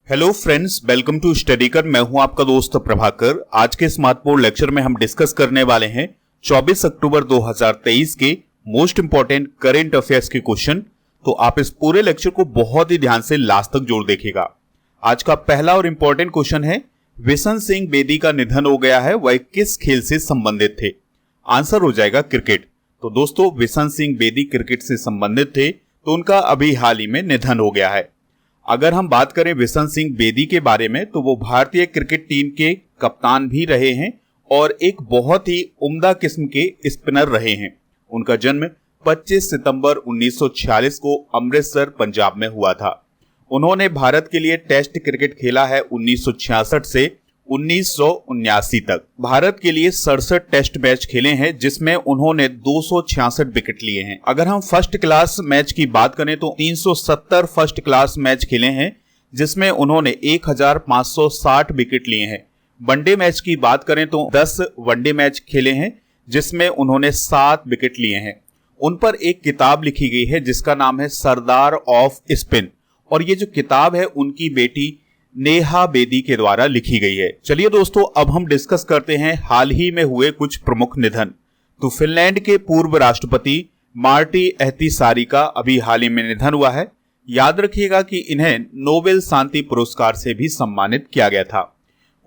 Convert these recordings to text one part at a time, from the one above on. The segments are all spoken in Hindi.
Hello friends, welcome to study कर। मैं हूं आपका दोस्त प्रभाकर। आज के इस महत्वपूर्ण लेक्चर में हम डिस्कस करने वाले हैं 24 अक्टूबर 2023 के मोस्ट इंपॉर्टेंट करंट अफेयर्स के क्वेश्चन। तो आप इस पूरे लेक्चर को बहुत ही ध्यान से लास्ट तक जोड़ देखिएगा। आज का पहला और इंपॉर्टेंट क्वेश्चन है, विशन सिंह बेदी का निधन हो गया है, वह किस खेल से संबंधित थे? आंसर हो जाएगा क्रिकेट। तो दोस्तों, विशन सिंह बेदी क्रिकेट से संबंधित थे, तो उनका अभी हाल ही में निधन हो गया है। अगर हम बात करें विशन सिंह बेदी के बारे में, तो वो भारतीय क्रिकेट टीम के कप्तान भी रहे हैं और एक बहुत ही उम्दा किस्म के स्पिनर रहे हैं। उनका जन्म 25 सितंबर 1946 को अमृतसर, पंजाब में हुआ था। उन्होंने भारत के लिए टेस्ट क्रिकेट खेला है 1966 से 1979 तक। भारत के लिए 67 टेस्ट मैच खेले हैं, जिसमें उन्होंने 266 विकेट लिए हैं। अगर हम फर्स्ट क्लास मैच की बात करें तो 370 फर्स्ट क्लास मैच खेले हैं, जिसमें उन्होंने 1560 विकेट लिए हैं। वनडे मैच की बात करें तो 10 वनडे मैच खेले हैं, जिसमें उन्होंने 7 विकेट लिए हैं। उन पर एक किताब लिखी गई है जिसका नाम है सरदार ऑफ स्पिन, और ये जो किताब है उनकी बेटी नेहा बेदी के द्वारा लिखी गई है। चलिए दोस्तों, अब हम डिस्कस करते हैं हाल ही में हुए कुछ प्रमुख निधन। तो फिनलैंड के पूर्व राष्ट्रपति मार्टी अहतिसारी का अभी हाल ही में निधन हुआ है। याद रखिएगा कि इन्हें नोबेल शांति पुरस्कार से भी सम्मानित किया गया था।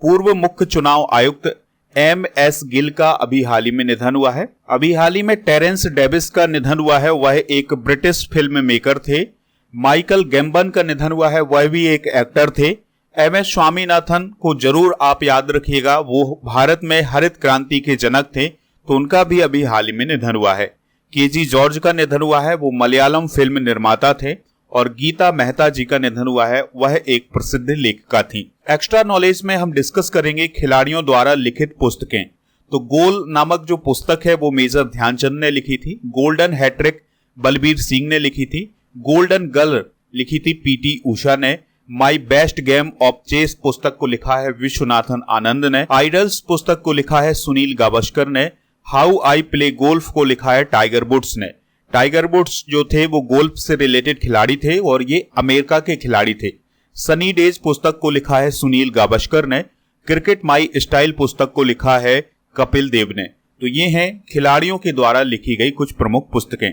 पूर्व मुख्य चुनाव आयुक्त MS गिल का अभी हाल ही में निधन हुआ है। अभी हाल ही में टेरेंस डेविस का निधन हुआ है, वह एक ब्रिटिश फिल्म मेकर थे। माइकल गैम्बन का निधन हुआ है, वह भी एक एक्टर थे। MS स्वामीनाथन को जरूर आप याद रखिएगा, वो भारत में हरित क्रांति के जनक थे, तो उनका भी अभी हाल ही में निधन हुआ है। KG जॉर्ज का निधन हुआ है, वो मलयालम फिल्म निर्माता थे। और गीता मेहता जी का निधन हुआ है, वह एक प्रसिद्ध लेखिका थी। एक्स्ट्रा नॉलेज में हम डिस्कस करेंगे खिलाड़ियों द्वारा लिखित पुस्तकें। तो गोल नामक जो पुस्तक है वो मेजर ध्यानचंद ने लिखी थी। गोल्डन हैट्रिक बलबीर सिंह ने लिखी थी। गोल्डन गर्ल लिखी थी PT उषा ने। My best game of chess पुस्तक को लिखा है विश्वनाथन आनंद ने। आइडल्स पुस्तक को लिखा है सुनील गावस्कर ने। हाउ आई प्ले गोल्फ को लिखा है टाइगर वुड्स ने। टाइगर वुड्स जो थे वो गोल्फ से रिलेटेड खिलाड़ी थे और ये अमेरिका के खिलाड़ी थे। सनी डेज पुस्तक को लिखा है सुनील गावस्कर ने। क्रिकेट माई स्टाइल पुस्तक को लिखा है कपिल देव ने। तो ये हैं खिलाड़ियों के द्वारा लिखी गई कुछ प्रमुख पुस्तकें।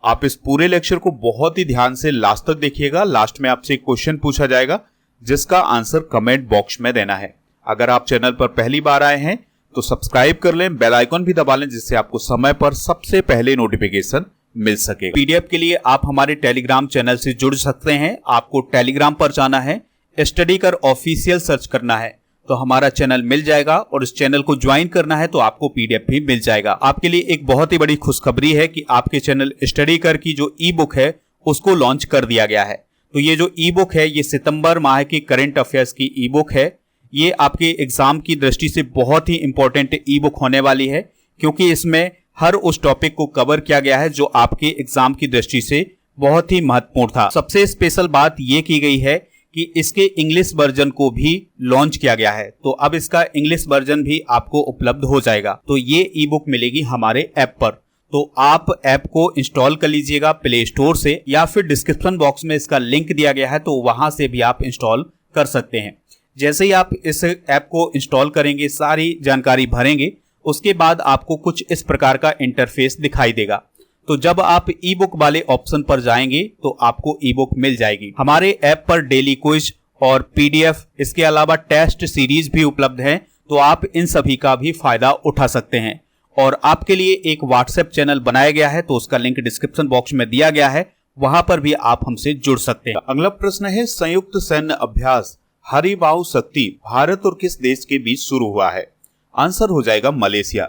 आप इस पूरे लेक्चर को बहुत ही ध्यान से लास्ट तक देखिएगा। लास्ट में आपसे एक क्वेश्चन पूछा जाएगा जिसका आंसर कमेंट बॉक्स में देना है। अगर आप चैनल पर पहली बार आए हैं तो सब्सक्राइब कर लें, बेल आइकन भी दबा लें, जिससे आपको समय पर सबसे पहले नोटिफिकेशन मिल सके। PDF के लिए आप हमारे टेलीग्राम चैनल से जुड़ सकते हैं। आपको टेलीग्राम पर जाना है, स्टडी कर ऑफिशियल सर्च करना है तो हमारा चैनल मिल जाएगा, और इस चैनल को ज्वाइन करना है तो आपको PDF भी मिल जाएगा। आपके लिए एक बहुत ही बड़ी खुशखबरी है कि आपके चैनल स्टडी कर की जो ई बुक है उसको लॉन्च कर दिया गया है। तो ये जो ई बुक है ये सितंबर माह की करंट अफेयर्स की ई बुक है। ये आपके एग्जाम की दृष्टि से बहुत ही इंपॉर्टेंट ई बुक होने वाली है, क्योंकि इसमें हर उस टॉपिक को कवर किया गया है जो आपके एग्जाम की दृष्टि से बहुत ही महत्वपूर्ण था। सबसे स्पेशल बात यह की गई है कि इसके इंग्लिश वर्जन को भी लॉन्च किया गया है, तो अब इसका इंग्लिश वर्जन भी आपको उपलब्ध हो जाएगा। तो ये ई बुक मिलेगी हमारे ऐप पर, तो आप ऐप को इंस्टॉल कर लीजिएगा प्ले स्टोर से, या फिर डिस्क्रिप्शन बॉक्स में इसका लिंक दिया गया है तो वहां से भी आप इंस्टॉल कर सकते हैं। जैसे ही आप इस ऐप को इंस्टॉल करेंगे, सारी जानकारी भरेंगे, उसके बाद आपको कुछ इस प्रकार का इंटरफेस दिखाई देगा। तो जब आप ई बुक वाले ऑप्शन पर जाएंगे तो आपको ई बुक मिल जाएगी। हमारे ऐप पर डेली क्विज और PDF, इसके अलावा टेस्ट सीरीज भी उपलब्ध है, तो आप इन सभी का भी फायदा उठा सकते हैं। और आपके लिए एक व्हाट्सएप चैनल बनाया गया है, तो उसका लिंक डिस्क्रिप्शन बॉक्स में दिया गया है, वहां पर भी आप हमसे जुड़ सकते हैं। अगला प्रश्न है, संयुक्त सैन्य अभ्यास हरिबाऊ शक्ति भारत और किस देश के बीच शुरू हुआ है? आंसर हो जाएगा मलेशिया।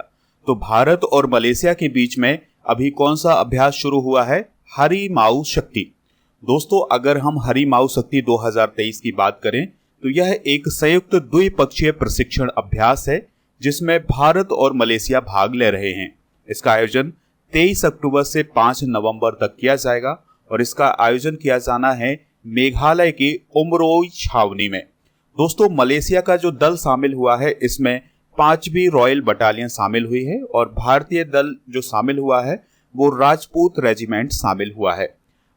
तो भारत और मलेशिया के बीच में अभी कौन सा अभ्यास शुरू हुआ है? हरिमाऊ शक्ति। दोस्तों, अगर हम हरिमाऊ शक्ति 2023 की बात करें तो यह एक संयुक्त द्विपक्षीय प्रशिक्षण अभ्यास है जिसमें भारत और मलेशिया भाग ले रहे हैं। इसका आयोजन 23 अक्टूबर से 5 नवंबर तक किया जाएगा और इसका आयोजन किया जाना है मेघालय की उमरोई छावनी में। दोस्तों, मलेशिया का जो दल शामिल हुआ है इसमें 5वीं रॉयल बटालियन शामिल हुई है और भारतीय दल जो शामिल हुआ है वो राजपूत रेजिमेंट शामिल हुआ है।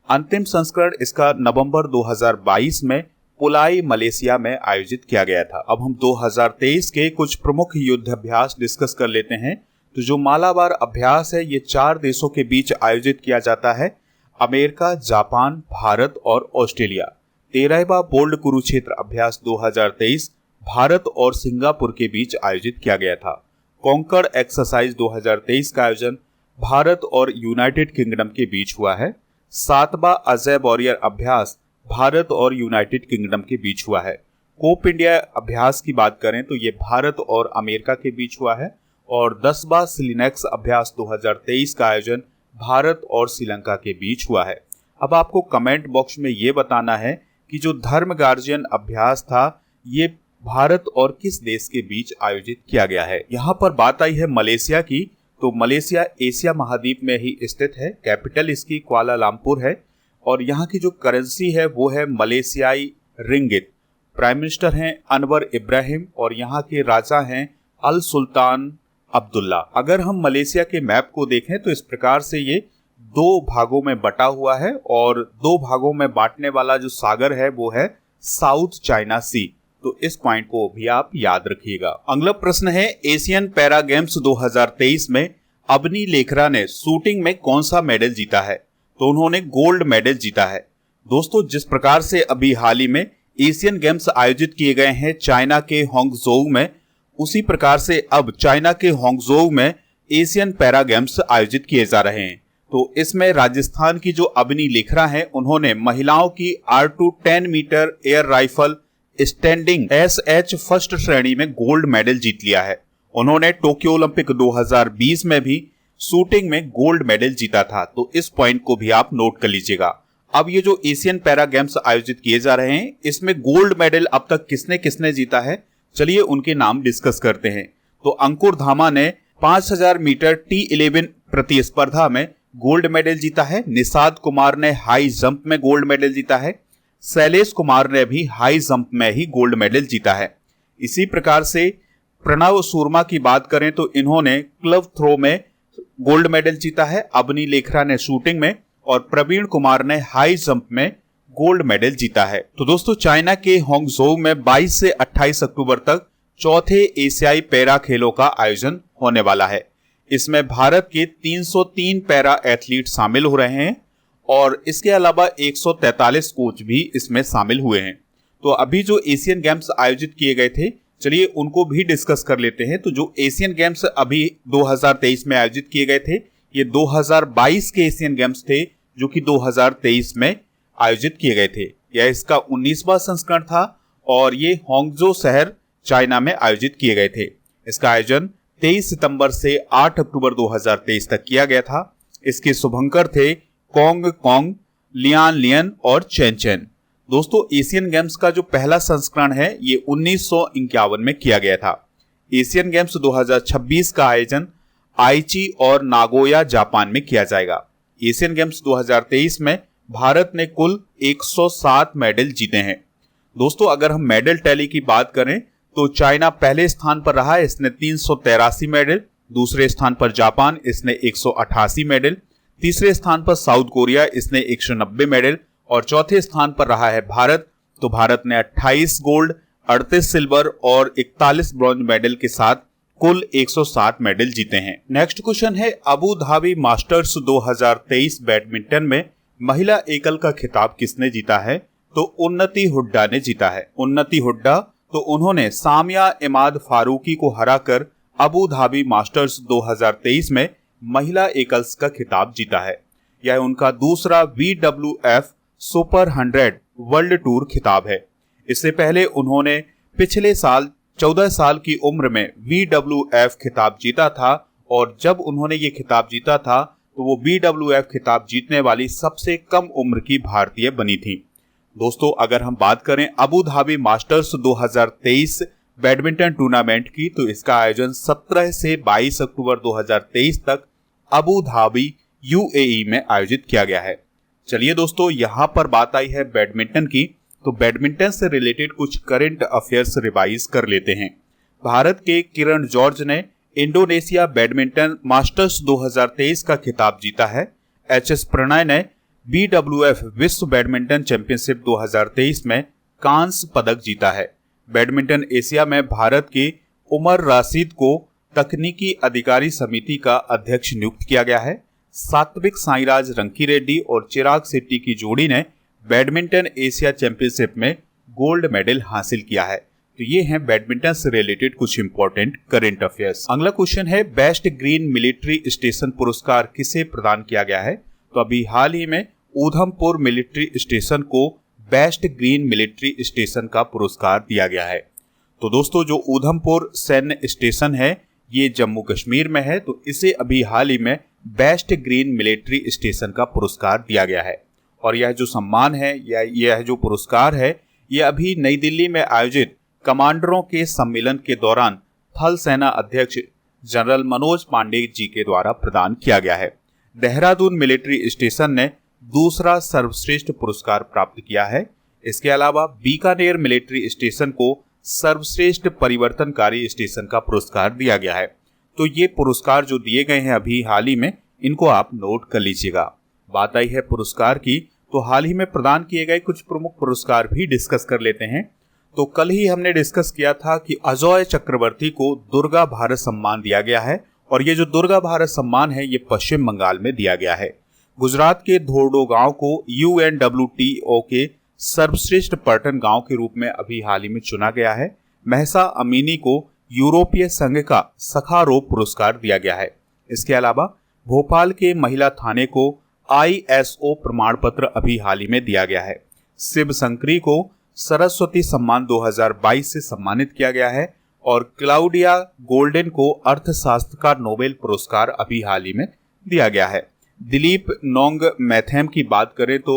अंतिम संस्करण इसका नवंबर 2022 में पुलाई मलेशिया में आयोजित किया गया था। अब हम 2023 के कुछ प्रमुख युद्धाभ्यास डिस्कस कर लेते हैं। तो जो मालाबार अभ्यास है ये 4 देशों के बीच आयोजित किया जाता है, अमेरिका, जापान, भारत और ऑस्ट्रेलिया। 13वां बोल्ड कुरुक्षेत्र अभ्यास 2023 भारत और सिंगापुर के बीच आयोजित किया गया था। कॉन्कर्ड एक्सरसाइज 2023 का आयोजन भारत और यूनाइटेड किंगडम के बीच हुआ है। 7वां अजय वॉरियर अभ्यास भारत और यूनाइटेड किंगडम के बीच हुआ है। कोप इंडिया अभ्यास की बात करें तो ये भारत और अमेरिका के बीच हुआ है। और 10वां सिलिनेक्स अभ्यास 2023 का आयोजन भारत और श्रीलंका के बीच हुआ है। अब आपको कमेंट बॉक्स में ये बताना है कि जो धर्म गार्जियन अभ्यास था ये भारत और किस देश के बीच आयोजित किया गया है। यहाँ पर बात आई है मलेशिया की, तो मलेशिया एशिया महाद्वीप में ही स्थित है। कैपिटल इसकी कुआलालंपुर है और यहाँ की जो करेंसी है वो है मलेशियाई रिंगिट। प्राइम मिनिस्टर हैं अनवर इब्राहिम और यहाँ के राजा हैं अल सुल्तान अब्दुल्ला। अगर हम मलेशिया के मैप को देखें तो इस प्रकार से ये 2 भागों में बटा हुआ है और 2 भागों में बांटने वाला जो सागर है वो है साउथ चाइना सी। तो इस पॉइंट को भी आप याद रखिएगा। अगला प्रश्न है एशियन पैरा गेम्स 2023 में अबनी लेखरा ने शूटिंग में कौन सा मेडल जीता है? तो उन्होंने गोल्ड मेडल जीता है। दोस्तों जिस प्रकार से अभी हाल ही में एशियन गेम्स आयोजित किए गए हैं चाइना के होंगजोउ में, उसी प्रकार से अब चाइना के होंगजोउ में एशियन पैरा गेम्स आयोजित किए जा रहे हैं। तो इसमें राजस्थान की जो अबनी लेखरा हैं उन्होंने महिलाओं की R2 10 meter air rifle standing SH first श्रेणी में गोल्ड मेडल जीत लिया है। उन्होंने टोक्यो ओलंपिक 2020 में भी शूटिंग में गोल्ड मेडल जीता था। तो इस पॉइंट को भी आप नोट कर लीजिएगा। अब ये जो एशियन पैरा गेम्स आयोजित किए जा रहे हैं इसमें गोल्ड मेडल अब तक किसने किसने जीता है, चलिए उनके नाम डिस्कस करते हैं। तो अंकुर धामा ने 5000 मीटर T11 प्रतिस्पर्धा में गोल्ड मेडल जीता है। निषाद कुमार ने हाई जंप में गोल्ड मेडल जीता है। शैलेश कुमार ने भी हाई जंप में ही गोल्ड मेडल जीता है। इसी प्रकार से प्रणव शर्मा की बात करें तो इन्होंने क्लब थ्रो में गोल्ड मेडल जीता है। अबनी लेखरा ने शूटिंग में और प्रवीण कुमार ने हाई जंप में गोल्ड मेडल जीता है। तो दोस्तों चाइना के होंगजोउ में 22 से 28 अक्टूबर तक चौथे एशियाई पैरा खेलों का आयोजन होने वाला है। इसमें भारत के 303 पैरा एथलीट शामिल हो रहे हैं और इसके अलावा 143 कोच भी इसमें शामिल हुए हैं। तो अभी जो एशियन गेम्स आयोजित किए गए थे चलिए उनको भी डिस्कस कर लेते हैं। तो जो एशियन गेम्स अभी 2023 में आयोजित किए गए थे ये 2022 के एशियन गेम्स थे जो कि 2023 में आयोजित किए गए थे। यह इसका 19वां संस्करण था और ये होंगजो शहर चाइना में आयोजित किए गए थे। इसका आयोजन 23 सितंबर से 8 अक्टूबर 2023 तक किया गया था। इसके शुभंकर थे कोंग कोंग, लियान लियन और चेन चेन। दोस्तों एशियन गेम्स का जो पहला संस्करण है ये 1951 में किया गया था। एशियन गेम्स 2026 का आयोजन आईची और नागोया जापान में किया जाएगा। एशियन गेम्स 2023 में भारत ने कुल 107 मेडल जीते हैं। दोस्तों अगर हम मेडल टैली की बात करें तो चाइना पहले स्थान पर रहा है, इसने 383 मेडल। दूसरे स्थान पर जापान, इसने 188 मेडल। तीसरे स्थान पर साउथ कोरिया, इसने 190 मेडल और चौथे स्थान पर रहा है भारत। तो भारत ने 28 गोल्ड, 38 सिल्वर और 41 ब्रॉन्ज मेडल के साथ कुल 107 मेडल जीते हैं। नेक्स्ट क्वेश्चन है अबू धाबी मास्टर्स 2023 बैडमिंटन में महिला एकल का खिताब किसने जीता है? तो उन्नति हुड्डा ने जीता है। उन्नति हुड्डा तो उन्होंने सामिया इमाद फारूकी को हराकर अबू धाबी मास्टर्स 2023 में महिला एकल्स का खिताब जीता है। यह उनका दूसरा BWF सुपर 100 वर्ल्ड टूर खिताब है। इससे पहले उन्होंने पिछले साल 14 साल की उम्र में BWF खिताब जीता था और जब उन्होंने ये खिताब जीता था तो वो BWF खिताब जीतने वाली सबसे कम उम्र की भारतीय बनी थी। दोस्तों अगर हम बात करें Abu Dhabi masters 2023 badminton tournament की तो इसका आयोजन 17 से 22 अक्टूबर 2023 तक अबू धाबी UAE में आयोजित किया गया है। चलिए दोस्तों यहाँ पर बात आई है बैडमिंटन की, तो बैडमिंटन से रिलेटेड कुछ करंट अफेयर्स रिवाइज कर लेते हैं। भारत के किरण जॉर्ज ने इंडोनेशिया बैडमिंटन मास्टर्स 2023 का खिताब जीता है। HS प्रणय ने BWF विश्व बैडमिंटन चैंपियनशिप 2023 में कांस्य पदक जीता है। बैडमिंटन एशिया में भारत के उमर राशिद को तकनीकी अधिकारी समिति का अध्यक्ष नियुक्त किया गया है। सात्विक साईराज रंकीरेड्डी और चिराग शेट्टी की जोड़ी ने बैडमिंटन एशिया चैंपियनशिप में गोल्ड मेडल हासिल किया है। तो ये हैं बैडमिंटन से रिलेटेड कुछ इंपॉर्टेंट करंट अफेयर्स। अगला क्वेश्चन है, बेस्ट ग्रीन मिलिट्री स्टेशन पुरस्कार किसे प्रदान किया गया है? तो अभी हाल ही में ऊधमपुर मिलिट्री स्टेशन को बेस्ट ग्रीन मिलिट्री स्टेशन का पुरस्कार दिया गया है। तो दोस्तों, जो ऊधमपुर सैन्य स्टेशन है ये जम्मू कश्मीर में है, तो इसे अभी हाल ही में बेस्ट ग्रीन मिलिट्री स्टेशन का पुरस्कार दिया गया है। और यह जो सम्मान है या यह जो पुरस्कार है ये अभी नई दिल्ली में आयोजित कमांडरों के सम्मेलन के दौरान थल सेना अध्यक्ष जनरल मनोज पांडे जी के द्वारा प्रदान किया गया है। देहरादून मिलिट्री स्टेशन ने दूसरा सर्वश्रेष्ठ पुरस्कार प्राप्त किया है। इसके अलावा बीकानेर मिलिट्री स्टेशन को सर्वश्रेष्ठ परिवर्तनकारी स्टेशन का पुरस्कार दिया गया है। तो ये पुरस्कार जो दिए गए हैं अभी हाल ही में, इनको आप नोट कर लीजिएगा। बात आई है पुरस्कार की, तो हाल ही में प्रदान किए गए कुछ प्रमुख पुरस्कार भी डिस्कस कर लेते हैं। तो कल ही हमने डिस्कस किया था कि अजय चक्रवर्ती को दुर्गा भारत सम्मान दिया गया है, और ये जो दुर्गा भारत सम्मान है ये पश्चिम बंगाल में दिया गया है। गुजरात के धोर्डो गांव को UNWTO के सर्वश्रेष्ठ पर्यटन गांव के रूप में अभी हाल ही में चुना गया है। महसा अमीनी को यूरोपीय संघ का सखारोव पुरस्कार दिया गया है। इसके अलावा भोपाल के महिला थाने को ISO प्रमाण पत्र अभी हाल ही में दिया गया है। शिव शंकरी को सरस्वती सम्मान 2022 से सम्मानित किया गया है, और क्लाउडिया गोल्डन को अर्थशास्त्र का नोबेल पुरस्कार अभी हाल ही में दिया गया है। दिलीप नोंग मैथेम की बात करें तो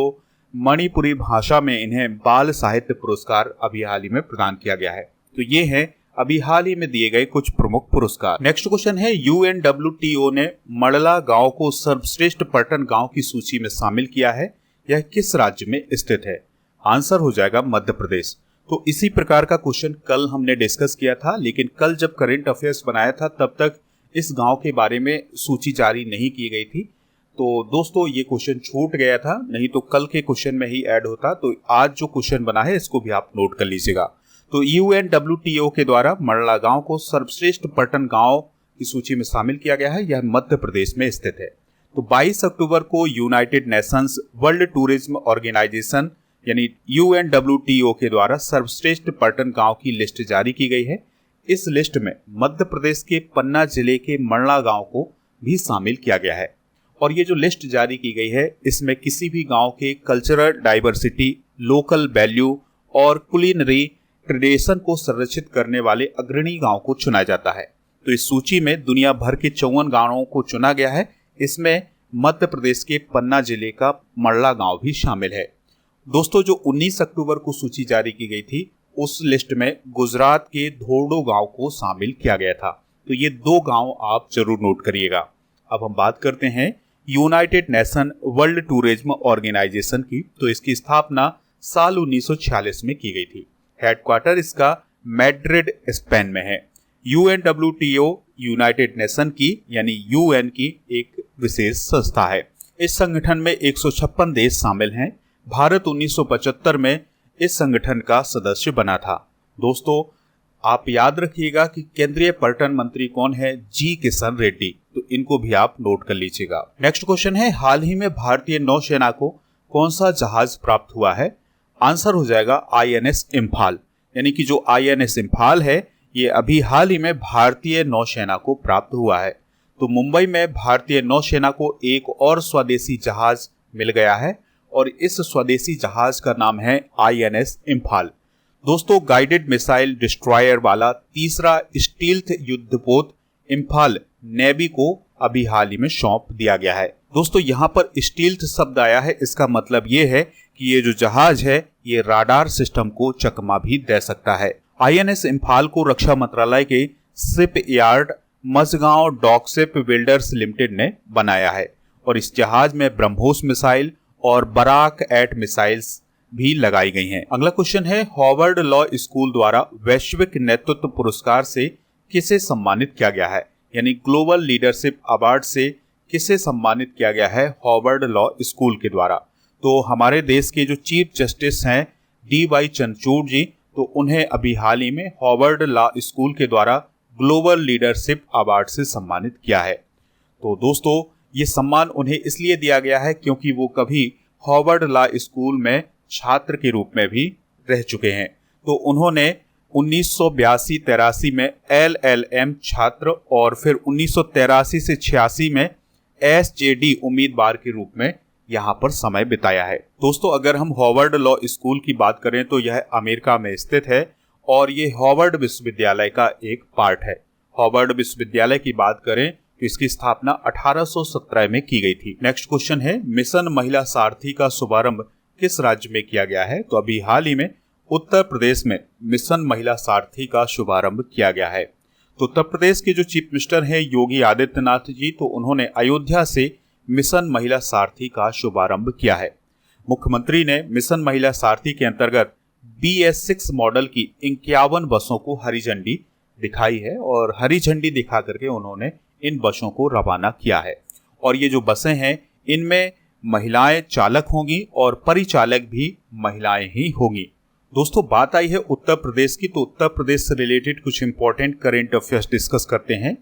मणिपुरी भाषा में इन्हें बाल साहित्य पुरस्कार अभी हाल ही में प्रदान किया गया है। तो ये है अभी हाल ही में दिए गए कुछ प्रमुख पुरस्कार। नेक्स्ट क्वेश्चन है, UNWTO ने मड़ला गांव को सर्वश्रेष्ठ पर्यटन गांव की सूची में शामिल किया है। यह किस राज्य में स्थित है? आंसर हो जाएगा मध्य प्रदेश। तो इसी प्रकार का क्वेश्चन कल हमने डिस्कस किया था, लेकिन कल जब करंट अफेयर्स बनाया था तब तक इस गांव के बारे में सूची जारी नहीं की गई थी। तो दोस्तों ये क्वेश्चन छूट गया था, नहीं तो कल के क्वेश्चन में ही ऐड होता। तो आज जो क्वेश्चन बना है इसको भी आप नोट कर लीजिएगा। तो UNWTO के द्वारा मड़ला गांव को सर्वश्रेष्ठ पर्यटन गांव की सूची में शामिल किया गया है। यह मध्य प्रदेश में स्थित है। तो 22 अक्टूबर को United Nations World Tourism Organization यानी UNWTO के द्वारा सर्वश्रेष्ठ पर्यटन गांव की लिस्ट जारी की गई है। इस लिस्ट में मध्य प्रदेश के पन्ना जिले के मड़ला गांव को भी शामिल किया गया है। और ये जो लिस्ट जारी की गई है इसमें किसी भी गांव के कल्चरल डाइवर्सिटी, लोकल वैल्यू और कुलिनरी ट्रेडिशन को संरक्षित करने वाले अग्रणी गांव को चुना जाता है। तो इस सूची में दुनिया भर के 54 गांवों को चुना गया है। इसमें मध्य प्रदेश के पन्ना जिले का मड़ला गांव भी शामिल है। दोस्तों, जो 19 अक्टूबर को सूची जारी की गई थी उस लिस्ट में गुजरात के धोर्डो गांव को शामिल किया गया था। तो ये 2 गांव आप जरूर नोट करिएगा। अब हम बात करते हैं United Nation World Tourism Organization की। तो इसकी स्थापना साल 1946 में की गई थी। हेडक्वार्टर इसका मैड्रिड, स्पेन में है। UNWTO यूनाइटेड नेशन की यानी UN की एक विशेष संस्था है। इस संगठन में 156 देश शामिल हैं। भारत 1975 में इस संगठन का सदस्य बना था। दोस्तों, आप याद रखिएगा कि केंद्रीय पर्यटन मंत्री कौन है? जी किशन रेड्डी। तो इनको भी आप नोट कर लीजिएगा। नेक्स्ट क्वेश्चन है, हाल ही में भारतीय नौसेना को कौन सा जहाज प्राप्त हुआ है? आंसर हो जाएगा INS इम्फाल। यानी कि जो INS इम्फाल है ये अभी हाल ही में भारतीय नौसेना को प्राप्त हुआ है। तो मुंबई में भारतीय नौसेना को एक और स्वदेशी जहाज मिल गया है, और इस स्वदेशी जहाज का नाम है INS इम्फाल। दोस्तों, गाइडेड मिसाइल डिस्ट्रॉयर वाला तीसरा स्टील्थ युद्धपोत इम्फाल नेवी को अभी हाल ही में सौंप दिया गया है। दोस्तों, यहाँ पर स्टील्थ शब्द आया है, इसका मतलब ये है कि ये जो जहाज है ये राडार सिस्टम को चकमा भी दे सकता है। INS इम्फाल को रक्षा मंत्रालय के shipyard Mazagon Dock Ship Builders Limited ने बनाया है, और इस जहाज में ब्रह्मोस मिसाइल और बराक एट मिसाइल्स भी लगाई गई हैं। अगला क्वेश्चन है, हार्वर्ड लॉ स्कूल द्वारा वैश्विक नेतृत्व पुरस्कार से किसे सम्मानित किया गया है? यानी ग्लोबल लीडरशिप अवार्ड से किसे सम्मानित किया गया है हार्वर्ड लॉ स्कूल के द्वारा? तो हमारे देश के जो चीफ जस्टिस हैं D.Y. चंद्रचूड़ जी, तो उन्हें अभी हाल ही में हार्वर्ड लॉ स्कूल के द्वारा ग्लोबल लीडरशिप अवार्ड से सम्मानित किया है। तो दोस्तों, ये सम्मान उन्हें इसलिए दिया गया है क्योंकि वो कभी हार्वर्ड लॉ स्कूल में छात्र के रूप में भी रह चुके हैं। तो उन्होंने 1982-83 में LLM छात्र और फिर 1983 से 86 में SJD उम्मीदवार के रूप में यहाँ पर समय बिताया है। दोस्तों, अगर हम हार्वर्ड लॉ स्कूल की बात करें तो यह अमेरिका में स्थित है और ये हार्वर्ड विश्वविद्यालय का एक पार्ट है। हार्वर्ड विश्वविद्यालय की बात करें तो इसकी स्थापना 1817 में की गई थी। नेक्स्ट क्वेश्चन है, मिशन महिला सारथी का शुभारंभ किस राज्य में किया गया है? तो अभी हाल ही में उत्तर प्रदेश में मिशन महिला सारथी का शुभारंभ किया गया है। तो उत्तर प्रदेश के जो चीफ मिनिस्टर हैं योगी आदित्यनाथ जी, तो उन्होंने अयोध्या से मिशन महिला सारथी का शुभारंभ किया है। मुख्यमंत्री ने मिशन महिला सारथी के अंतर्गत BS6 मॉडल की 51 बसों को हरी झंडी दिखाई है और हरी झंडी दिखा करके उन्होंने इन बसों को रवाना किया है। और ये जो बसें हैं इनमें महिलाएं चालक होंगी और परिचालक भी महिलाएं ही होंगी। दोस्तों, बात आई है उत्तर प्रदेश की, तो उत्तर प्रदेश से रिलेटेड कुछ इंपॉर्टेंट करेंट अफेयर्स डिस्कस करते हैं।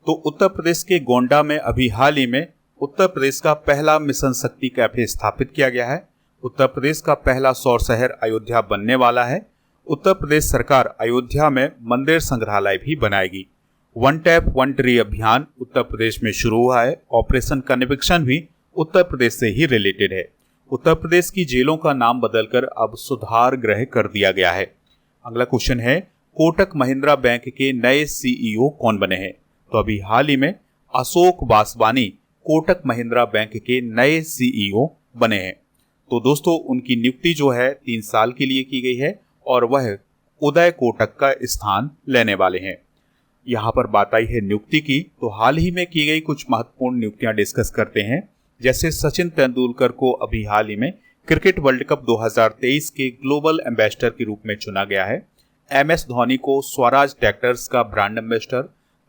तो उत्तर प्रदेश के गोंडा में अभी हाल ही में उत्तर प्रदेश का पहला मिशन शक्ति कैफे स्थापित किया गया है। उत्तर प्रदेश का पहला सौर शहर अयोध्या बनने वाला है। उत्तर प्रदेश सरकार अयोध्या में मंदिर संग्रहालय भी बनाएगी। वन टैप वन ट्री अभियान उत्तर प्रदेश में शुरू हुआ है। ऑपरेशन कन्विक्शन भी उत्तर प्रदेश से ही रिलेटेड है। उत्तर प्रदेश की जेलों का नाम बदलकर अब सुधार गृह कर दिया गया है। अगला क्वेश्चन है, कोटक महिंद्रा बैंक के नए CEO कौन बने हैं? तो अभी हाल ही में अशोक वासवानी कोटक महिंद्रा बैंक के नए CEO बने हैं। तो दोस्तों, उनकी नियुक्ति जो है 3 साल के लिए की गई है और वह उदय कोटक का स्थान लेने वाले हैं। यहाँ पर बात आई है नियुक्ति की, तो हाल ही में की गई कुछ महत्वपूर्ण नियुक्तियां डिस्कस करते हैं। जैसे सचिन तेंदुलकर को अभी हाल ही में क्रिकेट वर्ल्ड कप 2023 के ग्लोबल एम्बेसडर के रूप में चुना गया है। MS धोनी को स्वराज ट्रैक्टर्स का ब्रांड एम्बेसडर,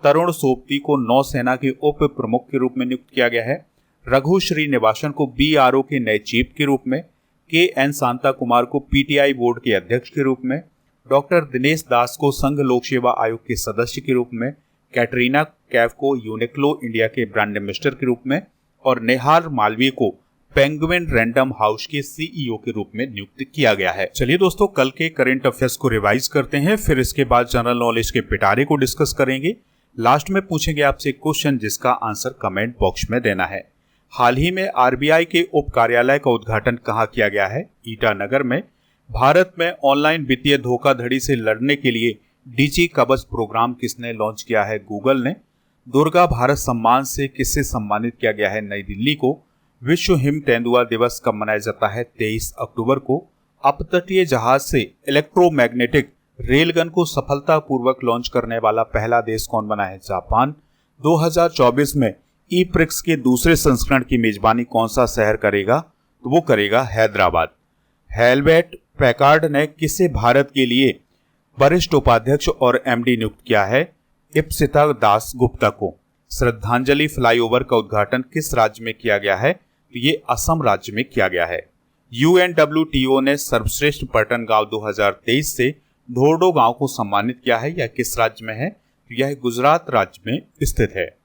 तरुण सोबती को नौसेना के उप प्रमुख के रूप में नियुक्त किया गया है। रघु श्रीनिवासन को BRO के नए चीफ के रूप में, KN शांता कुमार को PTI बोर्ड के अध्यक्ष के रूप में, डॉक्टर दिनेश दास को संघ लोक सेवा आयोग के सदस्य के रूप में, कैटरीना कैफ को यूनिक्लो इंडिया के ब्रांड एम्बेसडर के रूप में और नेहाल मालवीय को पेंगुइन रैंडम हाउस के CEO के रूप में नियुक्त किया गया है। चलिए दोस्तों, कल के करंट अफेयर्स को रिवाइज करते हैं, फिर इसके बाद जनरल नॉलेज के पिटारे को डिस्कस करेंगे। लास्ट में पूछेंगे आपसे क्वेश्चन जिसका आंसर कमेंट बॉक्स में देना है। हाल ही में RBI के उप कार्यालय का उद्घाटन कहाँ किया गया है? ईटानगर में। भारत में ऑनलाइन वित्तीय धोखाधड़ी से लड़ने के लिए DG कवच प्रोग्राम किसने लॉन्च किया है? गूगल ने। दुर्गा भारत सम्मान से किससे सम्मानित किया गया है? नई दिल्ली को। विश्व हिम तेंदुआ दिवस कब मनाया जाता है? 23 अक्टूबर को। अपतटीय जहाज से इलेक्ट्रोमैग्नेटिक रेलगन को सफलतापूर्वक लॉन्च करने वाला पहला देश कौन बना है? जापान। 2024 में E-प्रिक्स के दूसरे संस्करण की मेजबानी कौन सा शहर करेगा? तो वो करेगा हैदराबाद। हेलवेट पैकार्ड ने किसे भारत के लिए वरिष्ठ उपाध्यक्ष और MD नियुक्त किया है? इप्सिता दास गुप्ता को। श्रद्धांजलि फ्लाईओवर का उद्घाटन किस राज्य में किया गया है? तो ये असम राज्य में किया गया है। UNWTO ने सर्वश्रेष्ठ पर्यटन गांव 2023 से धोर्डो गांव को सम्मानित किया है। यह किस राज्य में है? तो यह गुजरात राज्य में स्थित है।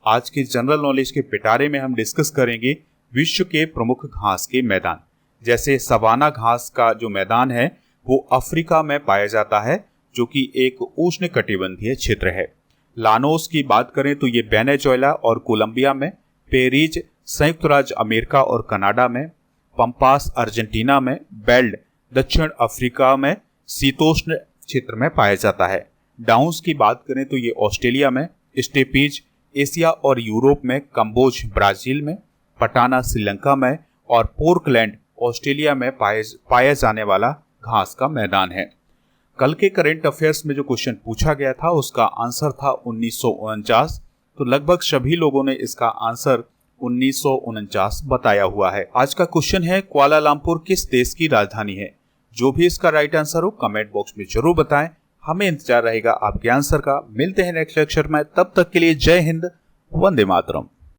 आज के जनरल नॉलेज के पिटारे में हम डिस्कस करेंगे विश्व के प्रमुख घास के मैदान। जैसे सवाना घास का जो मैदान है वो अफ्रीका में पाया जाता है, जो कि एक उष्णकटिबंधीय क्षेत्र है। लानोस की बात करें तो ये वेनेजुएला और कोलंबिया में, पेरिज संयुक्त राज्य अमेरिका और कनाडा में, पंपास अर्जेंटीना में, बेल्ड दक्षिण अफ्रीका में शीतोष्ण क्षेत्र में पाया जाता है। डाउन्स की बात करें तो ये ऑस्ट्रेलिया में, स्टेपीज एशिया और यूरोप में, कंबोज ब्राजील में, पटाना श्रीलंका में और पोर्टलैंड ऑस्ट्रेलिया में पाया जाने वाला घास का मैदान है। कल के करंट अफेयर्स में जो क्वेश्चन पूछा गया था उसका आंसर था 1949। तो लगभग सभी लोगों ने इसका आंसर 1949 बताया हुआ है। आज का क्वेश्चन है, कुआलालंपुर किस देश की राजधानी है? जो भी इसका राइट आंसर हो कमेंट बॉक्स में जरूर बताएं। हमें इंतजार रहेगा आपके आंसर का। मिलते हैं नेक्स्ट लेक्चर में, तब तक के लिए जय हिंद, वंदे मातरम।